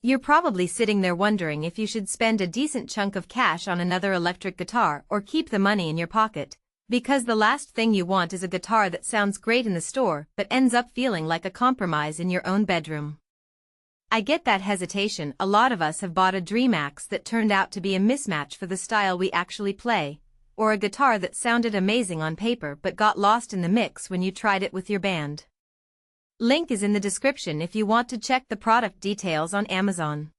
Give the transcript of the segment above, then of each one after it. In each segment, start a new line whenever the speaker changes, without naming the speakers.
You're probably sitting there wondering if you should spend a decent chunk of cash on another electric guitar or keep the money in your pocket, because the last thing you want is a guitar that sounds great in the store but ends up feeling like a compromise in your own bedroom. I get that hesitation. A lot of us have bought a dream axe that turned out to be a mismatch for the style we actually play, or a guitar that sounded amazing on paper but got lost in the mix when you tried it with your band. Link is in the description if you want to check the product details on Amazon.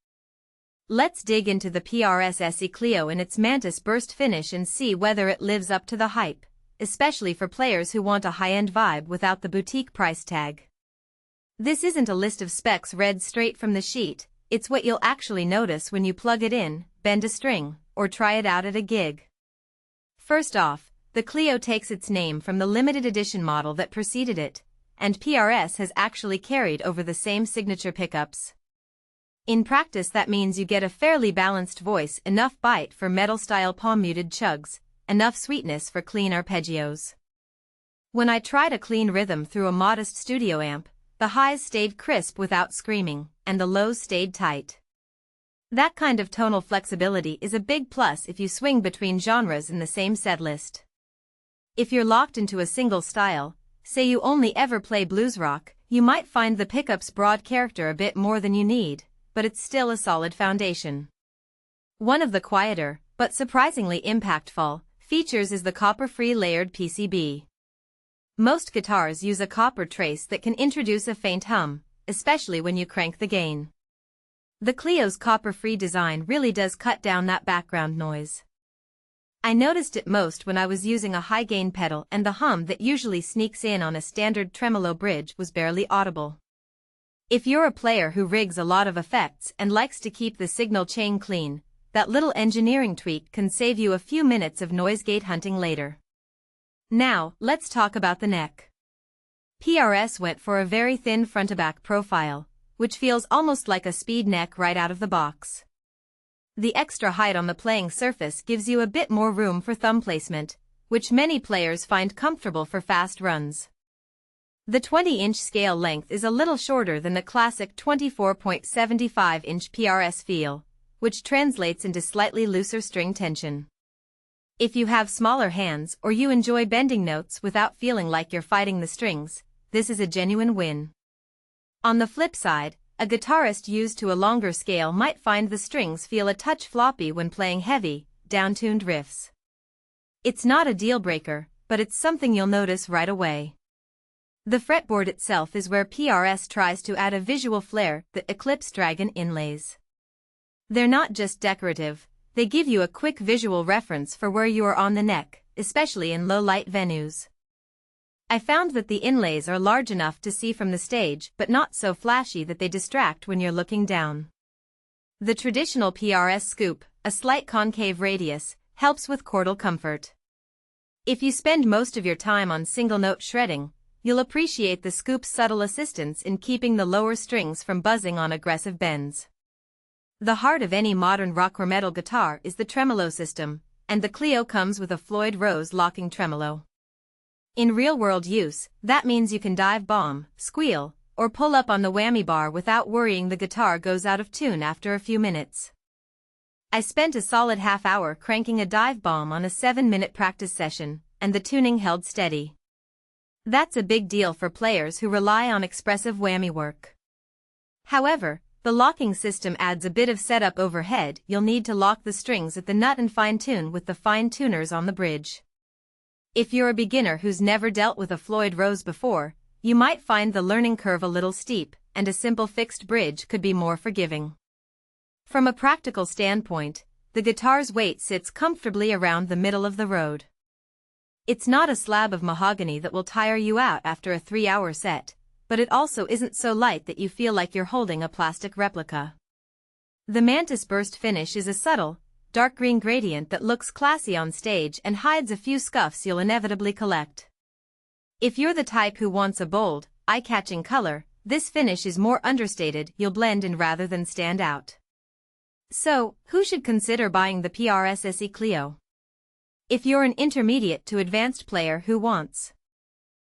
Let's dig into the PRS SE Chleo in its Mantis burst finish and see whether it lives up to the hype, especially for players who want a high-end vibe without the boutique price tag. This isn't a list of specs read straight from the sheet, it's what you'll actually notice when you plug it in, bend a string, or try it out at a gig. First off, the Chleo takes its name from the limited edition model that preceded it, and PRS has actually carried over the same signature pickups. In practice that means you get a fairly balanced voice, enough bite for metal-style palm-muted chugs, enough sweetness for clean arpeggios. When I tried a clean rhythm through a modest studio amp, the highs stayed crisp without screaming, and the lows stayed tight. That kind of tonal flexibility is a big plus if you swing between genres in the same setlist. If you're locked into a single style, say you only ever play blues rock, you might find the pickup's broad character a bit more than you need, but it's still a solid foundation. One of the quieter, but surprisingly impactful, features is the copper-free layered PCB. Most guitars use a copper trace that can introduce a faint hum, especially when you crank the gain. The Cleo's copper-free design really does cut down that background noise. I noticed it most when I was using a high-gain pedal, and the hum that usually sneaks in on a standard tremolo bridge was barely audible. If you're a player who rigs a lot of effects and likes to keep the signal chain clean, that little engineering tweak can save you a few minutes of noise gate hunting later. Now, let's talk about the neck. PRS went for a very thin front-to-back profile, which feels almost like a speed neck right out of the box. The extra height on the playing surface gives you a bit more room for thumb placement, which many players find comfortable for fast runs. The 20-inch scale length is a little shorter than the classic 24.75-inch PRS feel, which translates into slightly looser string tension. If you have smaller hands or you enjoy bending notes without feeling like you're fighting the strings, this is a genuine win. On the flip side, a guitarist used to a longer scale might find the strings feel a touch floppy when playing heavy, down-tuned riffs. It's not a deal-breaker, but it's something you'll notice right away. The fretboard itself is where PRS tries to add a visual flair, the Eclipse Dragon inlays. They're not just decorative, they give you a quick visual reference for where you are on the neck, especially in low-light venues. I found that the inlays are large enough to see from the stage but not so flashy that they distract when you're looking down. The traditional PRS scoop, a slight concave radius, helps with chordal comfort. If you spend most of your time on single-note shredding, you'll appreciate the scoop's subtle assistance in keeping the lower strings from buzzing on aggressive bends. The heart of any modern rock or metal guitar is the tremolo system, and the Chleo comes with a Floyd Rose locking tremolo. In real-world use, that means you can dive bomb, squeal, or pull up on the whammy bar without worrying the guitar goes out of tune after a few minutes. I spent a solid half hour cranking a dive bomb on a 7-minute practice session, and the tuning held steady. That's a big deal for players who rely on expressive whammy work. However, the locking system adds a bit of setup overhead. You'll need to lock the strings at the nut and fine-tune with the fine-tuners on the bridge. If you're a beginner who's never dealt with a Floyd Rose before, you might find the learning curve a little steep, and a simple fixed bridge could be more forgiving. From a practical standpoint, the guitar's weight sits comfortably around the middle of the road. It's not a slab of mahogany that will tire you out after a 3-hour set, but it also isn't so light that you feel like you're holding a plastic replica. The Mantis burst finish is a subtle, dark green gradient that looks classy on stage and hides a few scuffs you'll inevitably collect. If you're the type who wants a bold, eye-catching color, this finish is more understated. You'll blend in rather than stand out. So, who should consider buying the PRS SE Chleo? If you're an intermediate to advanced player who wants